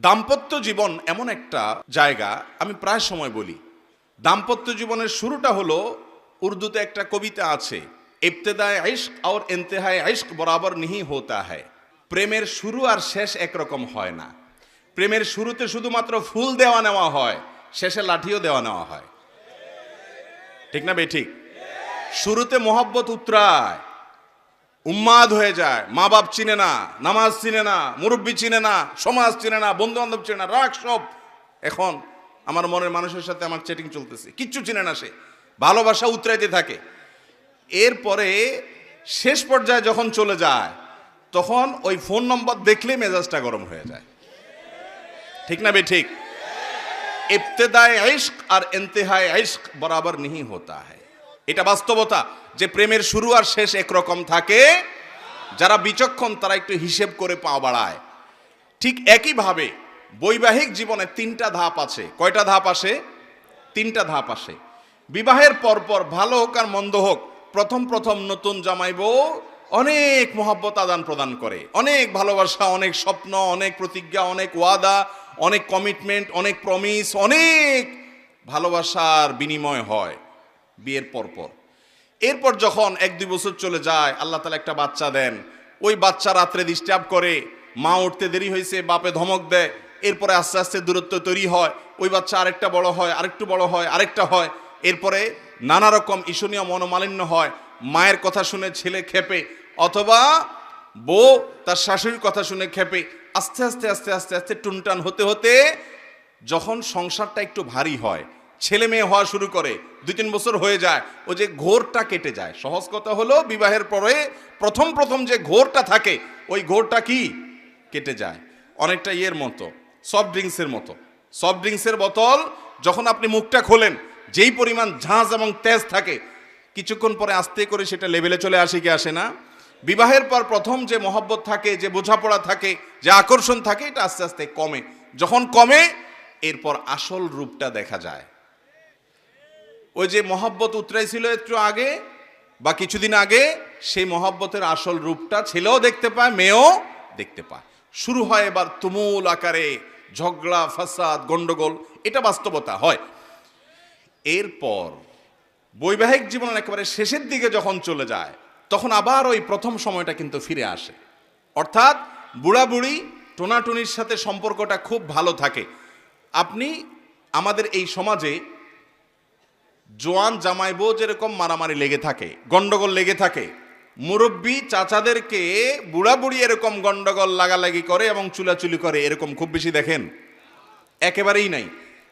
দাম্পত্য জীবন এমন একটা জায়গা, আমি প্রায় সময় বলি, দাম্পত্য জীবনের শুরুটা হলো, উর্দুতে একটা কবিতা আছে, ইবতেদায়ে ইশক আর ইন্তেহায়ে ইশক বরাবর নিহি হোতা হ্যায়। প্রেমের শুরু আর শেষ একরকম হয় না। প্রেমের শুরুতে শুধুমাত্র ফুল দেওয়া নেওয়া হয়, শেষে লাঠিও দেওয়া নেওয়া হয়। ঠিক না বেঠিক? শুরুতে মোহাব্বত উতরায়, উন্মাদ হয়ে যায়, মা বাপ চিনে না, নামাজ চিনে না, মুরব্বী চিনে না, সমাজ চিনে না, বন্ধু বান্ধব চিনে না, রাগ সব। এখন আমার মনের মানুষের সাথে আমার চ্যাটিং চলতেছে, কিচ্ছু চিনে না, সে ভালোবাসা উতরাইতে থাকে। এরপরে শেষ পর্যায়ে যখন চলে যায়, তখন ওই ফোন নম্বর দেখলে মেজাজটা গরম হয়ে যায়। ঠিক না বেঠিক? ইবতেদায়ে ইশক আর ইন্তেহায়ে ইশক বরাবর নিহি হোতা হ্যায়। এটা বাস্তবতা যে প্রেমের শুরু আর শেষ একরকম থাকে। যারা বিচক্ষণ তারা একটু হিসেব করে পা বাড়ায়। ঠিক একইভাবে বৈবাহিক জীবনে তিনটা ধাপ আছে। কয়টা ধাপ আসে? তিনটা ধাপ আসে। বিবাহের পরপর ভালো হোক আর মন্দ হোক, প্রথম প্রথম নতুন জামাই বউ অনেক মহব্বত আদান প্রদান করে, অনেক ভালোবাসা, অনেক স্বপ্ন, অনেক প্রতিজ্ঞা, অনেক ওয়াদা, অনেক কমিটমেন্ট, অনেক প্রমিস, অনেক ভালোবাসার বিনিময় হয় বিয়ের পরপর। এরপর যখন 1-2 বছর চলে যায়, আল্লাহ তাআলা একটা বাচ্চা দেন। ওই বাচ্চা রাত্রে ডিস্টার্ব করে, মা উঠতে দেরি হয়েছে, বাপে ধমক দেয়। এরপরে আস্তে আস্তে দূরত্ব তৈরি হয়, ওই বাচ্চা আরেকটা বড় হয়, আরেকটু বড় হয়, আরেকটা হয়। এরপরে নানা রকম ঈশনীয় মনোমালিন্য হয়। মায়ের কথা শুনে ছেলে খেপে, অথবা বউ তার শাশুড়ির কথা শুনে খেপে। আস্তে আস্তে আস্তে আস্তে আস্তে টুনটান হতে হতে যখন সংসারটা একটু ভারী হয়, ছেলে মেয়ে হওয়া শুরু করে, 2-3 বছর হয়ে যায়, ও যে ঘোরটা কেটে যায়। সহজ কথা হলো, বিবাহের পরে প্রথম প্রথম যে ঘোরটা থাকে, ওই ঘোরটা কি কেটে যায়। অনেকটা ইয়ের মতো, সফট ড্রিঙ্কসের মতো। সফট ড্রিঙ্কসের বোতল যখন আপনি মুখটা খোলেন, যেই পরিমাণ ঝাঁজ এবং তেজ থাকে, কিছুক্ষণ পরে আস্তে করে সেটা লেভেলে চলে আসে কি আসে না? বিবাহের পর প্রথম যে মহব্বত থাকে, যে বোঝাপড়া থাকে, যে আকর্ষণ থাকে, এটা আস্তে আস্তে কমে। যখন কমে, এরপর আসল রূপটা দেখা যায়। ওই যে মহব্বত উতরাইছিল একটু আগে বা কিছুদিন আগে, সেই মহব্বতের আসল রূপটা ছেলেও দেখতে পায়, মেয়েও দেখতে পায়। শুরু হয় এবার তুমুল আকারে ঝগড়া, ফাসাদ, গন্ডগোল। এটা বাস্তবতা হয়। এরপর বৈবাহিক জীবনের একেবারে শেষের দিকে যখন চলে যায়, তখন আবার ওই প্রথম সময়টা কিন্তু ফিরে আসে। অর্থাৎ বুড়া বুড়ি টোনাটুনির সাথে সম্পর্কটা খুব ভালো থাকে। আপনি আমাদের এই সমাজে জোয়ান জামাই বউ যেরকম মারামারি লেগে থাকে, গন্ডগোল লেগে থাকে, মুরব্বী চাচাদেরকে বুড়া বুড়ি এরকম গন্ডগোল লাগালাগি করে এবং চুলাচুলি করে, এরকম খুব বেশি দেখেন? একেবারেই নাই।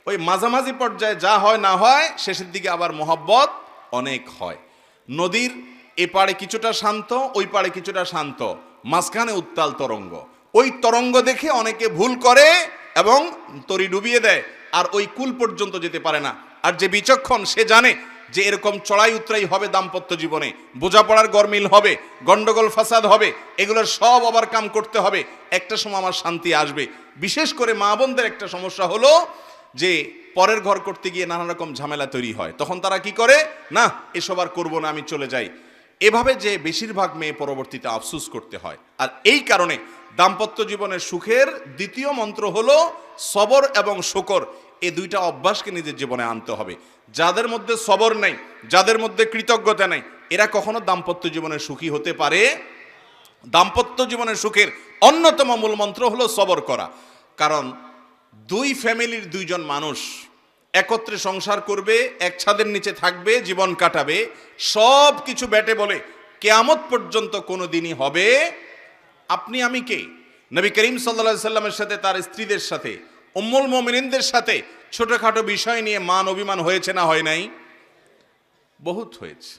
ওই মাঝামাঝি পর্যায়ে যা হয় না হয়, শেষের দিকে আবার মহব্বত অনেক হয়। নদীর এপারে কিছুটা শান্ত, ওই পারে কিছুটা শান্ত, মাঝখানে উত্তাল তরঙ্গ। ওই তরঙ্গ দেখে অনেকে ভুল করে এবং তরি ডুবিয়ে দেয়, আর ওই কুল পর্যন্ত যেতে পারে না। আর যে বিচক্ষণ, সে জানে যে এরকম চড়াই উতরাই হবে দাম্পত্য জীবনে, বোঝাপড়ার গরমিল হবে, গন্ডগোল ফাসাদ হবে, এগুলোর সব ওভারকাম করতে হবে। একটা সময় আমার শান্তি আসবে। বিশেষ করে মা বোনদের একটা সমস্যা হলো যে পরের ঘর করতে গিয়ে নানা রকম ঝামেলা তৈরি হয়। তখন তারা কি করে, না এসব আর করবো না, আমি চলে যাই। এভাবে যে বেশিরভাগ মেয়ে পরবর্তীতে আফসোস করতে হয়। আর এই কারণে দাম্পত্য জীবনের সুখের দ্বিতীয় মন্ত্র হলো সবর এবং শুকর। এই দুইটা অভ্যাসকে নিজের জীবনে আনতে হবে। যাদের মধ্যে সবর নেই, যাদের মধ্যে কৃতজ্ঞতা নেই, এরা কখনো দাম্পত্য জীবনে সুখী হতে পারে? দাম্পত্য জীবনের সুখের অন্যতম মূল মন্ত্র হলো সবর করা। কারণ দুই ফ্যামিলির দুইজন মানুষ একত্রে সংসার করবে, এক ছাদের নিচে থাকবে, জীবন কাটাবে, সব কিছু ব্যাটে বলে কিয়ামত পর্যন্ত কোনো দিনই হবে। আপনি আমি কে? নবী করিম সাল্লাল্লাহু আলাইহি সাল্লামের সাথে, তার স্ত্রীদের সাথে, উম্মুল মুমিনিনদের সাথে ছোটখাটো বিষয় নিয়ে মান অভিমান হয়েছে না হয় নাই? বহুত হয়েছে।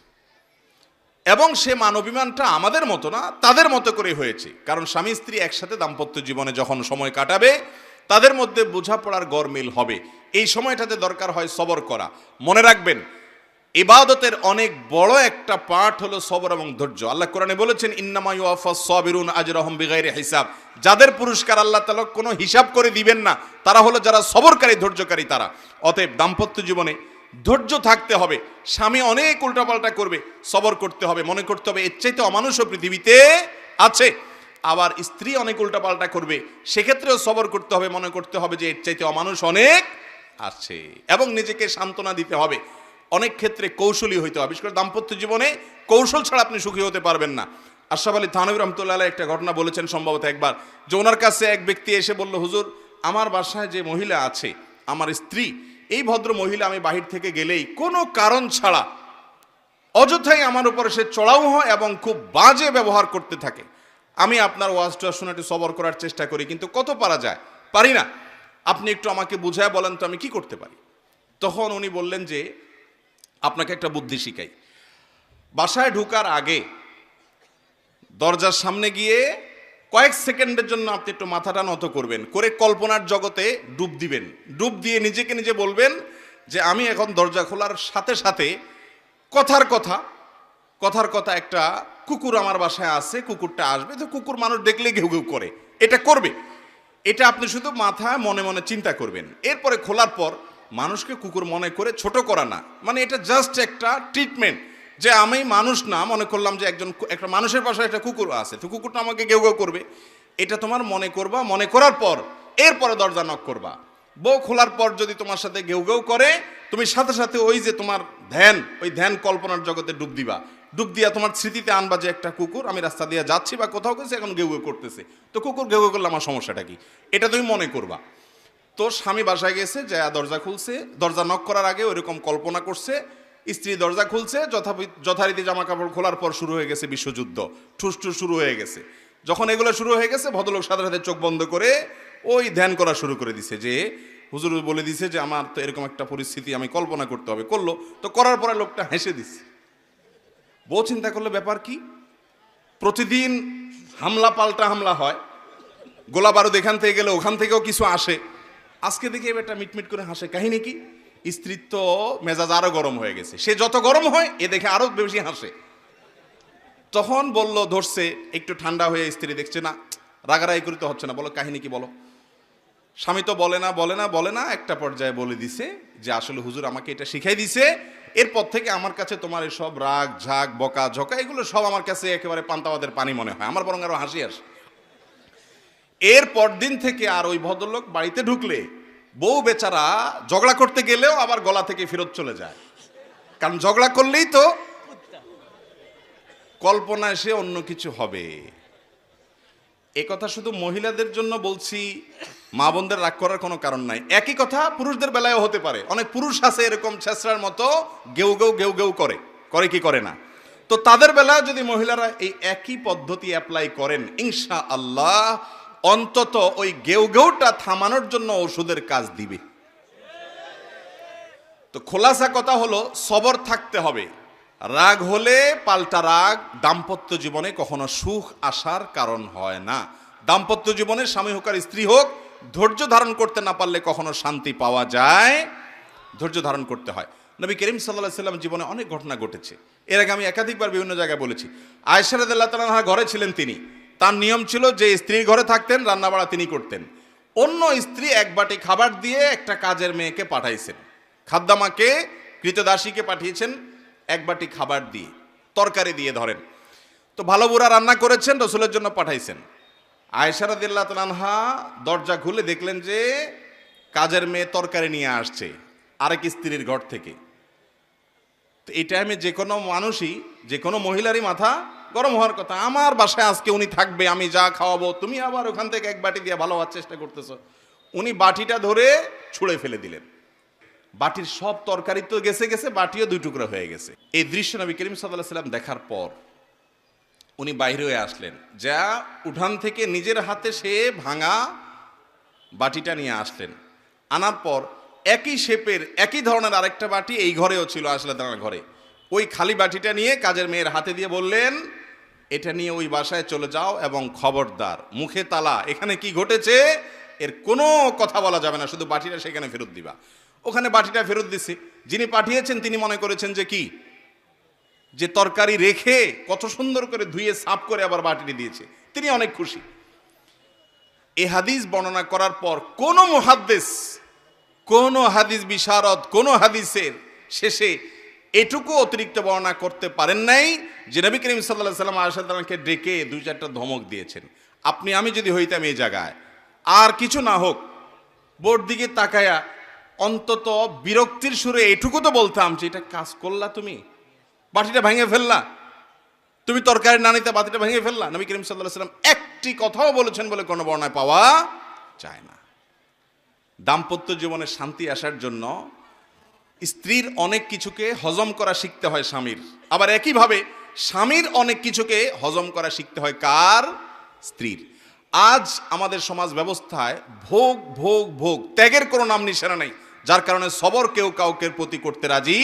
এবং সে মান অভিমানটা আমাদের মতো না, তাদের মতো করে হয়েছে। কারণ স্বামী স্ত্রী একসাথে দাম্পত্য জীবনে যখন সময় কাটাবে, তাদের মধ্যে বোঝাপড়ার গরমিল হবে। এই সময়টাতে দরকার হয় সবর করা। মনে রাখবেন, ইবাদতের অনেক বড় একটা পার্ট হলো সবর এবং ধৈর্য। আল্লাহ কোরআনে বলেছেন, ইন্নামা ইউওয়াফাস সাবিরুন আজরাহুম বিগাইরি হিসাব। যাদের পুরস্কার আল্লাহ তাআলা কোনো হিসাব করে দিবেন না, তারা হলো যারা সবরকারী, ধৈর্যকারী তারা। অতএব দাম্পত্য জীবনে ধৈর্য থাকতে হবে। স্বামী অনেক উল্টাপাল্টা করবে, সবর করতে হবে। মনে করতে হবে এর চাইতে অমানুষও পৃথিবীতে আছে। আবার স্ত্রী অনেক উল্টাপাল্টা করবে, সেক্ষেত্রেও সবর করতে হবে, মনে করতে হবে যে এর চাইতে অমানুষ অনেক আছে, এবং নিজেকে সান্ত্বনা দিতে হবে। অনেক ক্ষেত্রে কৌশলী হইতে হবে, বিশেষ করে দাম্পত্য জীবনে কৌশল ছাড়া আপনি সুখী হতে পারবেন না। আশরাফ আলী থানভী রহমতুল্লাহ আলাইহি একটা ঘটনা বলেছেন সম্ভবত একবার, যে ওনার কাছে এক ব্যক্তি এসে বলল, হুজুর আমার বাসায় যে মহিলা আছে আমার স্ত্রী, এই ভদ্র মহিলা আমি বাহির থেকে গেলেই কোনো কারণ ছাড়া অযথাই আমার উপরে সে চড়াও হয় এবং খুব বাজে ব্যবহার করতে থাকে। আমি আপনার ওয়াজটা শুনে একটু সবর করার চেষ্টা করি, কিন্তু কত পারা যায়, পারি না। আপনি একটু আমাকে বুঝায় বলেন তো আমি কি করতে পারি। তখন উনি বললেন যে আপনাকে একটা বুদ্ধি শিখাই। বাসায় ঢোকার আগে দরজার সামনে গিয়ে কয়েক সেকেন্ডের জন্য আপনি একটু মাথাটা নত করবেন, করে কল্পনার জগতে ডুব দিবেন। ডুব দিয়ে নিজেকে নিজে বলবেন যে আমি এখন দরজা খোলার সাথে সাথে কথার কথা একটা কুকুর আমার বাসায় আছে, কুকুরটা আসবে, তো কুকুর মানুষ দেখলে ঘেউ ঘেউ করে, এটা করবে। এটা আপনি শুধু মাথায় মনে মনে চিন্তা করবেন। এরপরে খোলার পর মানুষকে কুকুর মনে করে ছোট করা না, মানে এটা জাস্ট একটা ট্রিটমেন্ট, যে আমি মানুষ না, মনে করলাম যে একটা মানুষের পাশে একটা কুকুর আছে, তো কুকুরটা আমাকে ঘেউ ঘেউ করবে, এটা তোমার মনে করবা। মনে করার পর এরপরে দরজা নক করবা। বউ খোলার পর যদি তোমার সাথে ঘেউ ঘেউ করে, তুমি সাথে সাথে ওই যে তোমার ধ্যান কল্পনার জগতে ডুব দিবা। ডুব দিয়া তোমার স্মৃতিতে আনবা যে একটা কুকুর, আমি রাস্তা দিয়ে যাচ্ছি বা কোথাও গেছি, এখন ঘেউ ঘেউ করতেছে, তো কুকুর ঘেউ ঘেউ করলে আমার সমস্যাটা কি, এটা তুমি মনে করবা। তো স্বামী বাসায় গেছে, যা দরজা খুলছে, দরজা নক করার আগে ওইরকম কল্পনা করছে, স্ত্রী দরজা খুলছে, যথারীতি জামা কাপড় খোলার পর শুরু হয়ে গেছে বিশ্বযুদ্ধ, ঠুসঠুস শুরু হয়ে গেছে। যখন এগুলো শুরু হয়ে গেছে, ভদ্রলোক সাথে সাথে চোখ বন্ধ করে ওই ধ্যান করা শুরু করে দিছে, যে হুজুর বলে দিছে যে আমার তো এরকম একটা পরিস্থিতি আমি কল্পনা করতে হবে। করলো, তো করার পরে লোকটা হেসে দিচ্ছে। বউ চিন্তা করলে ব্যাপার কি, প্রতিদিন হামলা পাল্টা হামলা হয়, গোলা বারুদ এখান থেকে গেলে ওখান থেকেও কিছু আসে, আজকে দেখি এটা মিটমিট করে হাসে, কাহিনী কি? স্ত্রীর তো মেজাজ আরো গরম হয়ে গেছে, সে যত গরম হয় এ দেখে আরো বেশি হাসে। তখন বলল, ধরছে একটু ঠান্ডা হয়ে, স্ত্রী দেখছে না রাগারাগি করতে হচ্ছে না, বলো কাহিনী কি বলো। স্বামী তো বলে না, একটা পর্যায়ে বলে দিছে যে আসলে হুজুর আমাকে এটা শিখাই দিছে, এরপর থেকে আমার কাছে তোমার সব রাগ ঝাগ বকা ঝকা এগুলো সব আমার কাছে একেবারে পান্তাবাদের পানি মনে হয়, আমার বরং আরো হাসি আসে। এর পর দিন থেকে আর ওই ভদ্রলোক বাড়িতে ঢুকলে বউ বেচারা ঝগড়া করতে গেলেও আবার গলা থেকে ফেরত চলে যায়, কারণ ঝগড়া করলেই তো কল্পনায় সে অন্য কিছু হবে। এ কথা শুধু মহিলাদের জন্য বলছি, মা বোনদের রাগ করার কোনো কারণ নাই। একই কথা পুরুষদের বেলায়ও হতে পারে, অনেক পুরুষ আছে এরকম ছেঁচড়ার মতো গেউ গেউ করে কি করে না, তো তাদের বেলায় যদি মহিলারা এই একই পদ্ধতি অ্যাপ্লাই করেন, ইনশাআল্লাহ অন্তত ওই গেউটা থামানোর জন্য ওষুধের কাজ দিবে। তো খোলাসা কথা হলো, সবর থাকতে হবে। রাগ হলে পাল্টা রাগ দাম্পত্য জীবনে কখনো সুখ আসার কারণ হয় না। দাম্পত্য জীবনে স্বামী হোক আর স্ত্রী হোক, ধৈর্য ধারণ করতে না পারলে কখনো শান্তি পাওয়া যায়, ধৈর্য ধারণ করতে হয়। নবী করিম সাল্লাল্লাহু আলাইহি ওয়াসাল্লাম জীবনে অনেক ঘটনা ঘটেছে, এর আগে আমি একাধিকবার বিভিন্ন জায়গায় বলেছি। আয়েশা রাদিয়াল্লাহু তাআলা আনহা ঘরে ছিলেন, তিনি, তার নিয়ম ছিল যে স্ত্রীর ঘরে থাকতেন, রান্নাবাড়া তিনি করতেন। অন্য স্ত্রী এক বাটি খাবার দিয়ে একটা কাজের মেয়েকে পাঠাইছেন, খাদ্দামাকে কৃতদাসীকে পাঠিয়েছেন এক বাটি খাবার দিয়ে, তরকারি দিয়ে ধরেন। তো ভালো বুড়া রান্না করেছেন, রসুলের জন্য পাঠাইছেন। আয়েশা রাদিয়াল্লাহু তাআলা আনহা দরজা খুলে দেখলেন যে কাজের মেয়ে তরকারি নিয়ে আসছে আরেক স্ত্রীর ঘর থেকে। তো এই টাইমে যে কোনো মানুষই, যে কোনো মহিলারই মাথা গরম হওয়ার কথা, আমার বাসায় আজকে উনি থাকবে, আমি যা খাওয়াবো, তুমি আবার ওখান থেকে এক বাটি দিয়ে ভালো হওয়ার চেষ্টা করতেছো। উনি বাটিটা ধরে ছুঁড়ে ফেলে দিলেন, বাটির সব তরকারি তো গেছে, বাটিও দুই টুকরা হয়ে গেছে। এই দৃশ্য নবী করিম সাল্লাল্লাহু আলাইহি ওয়াসাল্লাম দেখার পর উনি বাইরে হয়ে আসলেন, যা উঠান থেকে নিজের হাতে সে ভাঙা বাটিটা নিয়ে আসলেন। আনার পর একই শেপের একই ধরনের আরেকটা বাটি এই ঘরেও ছিল, আসলে তার ঘরে, ওই খালি বাটিটা নিয়ে কাজের মেয়ের হাতে দিয়ে বললেন, এটা নিয়ে ওই বাসায় চলে যাও এবং খবরদার মুখে তালা, এখানে কি ঘটেছে এর কোনো কথা বলা যাবে না, শুধু বাটিটা সেখানে ফেরত দিবা। ওখানে বাটিটা ফেরত দিছে, যিনি পাঠিয়েছেন তিনি মনে করেছেন যে কি, যে তরকারি রেখে কত সুন্দর করে ধুয়ে সাফ করে আবার বাটিটি দিয়েছে, তিনি অনেক খুশি। এই হাদিস বর্ণনা করার পর কোন মুহাদ্দিস, কোন হাদিস বিশারদ, কোন হাদিসের শেষে এটুকু অতিরিক্ত বর্ণনা করতে পারেন নাই যে নবী করিম সাল্লাল্লাহু আলাইহি ওয়াসাল্লাম আয়েশা রাদিয়াল্লাহু আনহাকে ডেকে দুই চারটা ধমক দিয়েছেন। আপনি আমি যদি হইতাম এই জায়গায়, আর কিছু না হোক বোর্ড দিকে তাকায়া অন্তত বিরক্তির সুরে এটুকু তো বলতাম যে এটা কাজ করলা, তুমি বাটিটা ভেঙে ফেললা, তুমি তরকারি না নিতে বাটিটা ভেঙে ফেললা। নবী করিম সাল্লাল্লাহু আলাইহি ওয়াসাল্লাম একটি কথাও বলেছেন বলে কোনো বর্ণনায় পাওয়া যায় না। দাম্পত্য জীবনে শান্তি আসার জন্য স্ত্রীর অনেক কিছুকে হজম করা শিখতে হয় স্বামীর, আবার একইভাবে স্বামীর অনেক কিছুকে হজম করা শিখতে হয় কার? স্ত্রীর। আজ আমাদের সমাজ ব্যবস্থায় ভোগ ভোগ ভোগ, ত্যাগের কোনো নাম নিশানা নেই, যার কারণে সবর কেউ কাউকে প্রতি করতে রাজি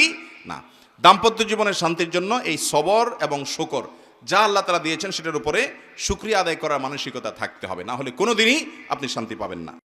না। দাম্পত্য জীবনের শান্তির জন্য এই সবর এবং শুকর যা আল্লাহ তাআলা দিয়েছেন সেটার উপরে শুকরিয়া আদায় করার মানসিকতা থাকতে হবে, না হলে কোনোদিনই আপনি শান্তি পাবেন না।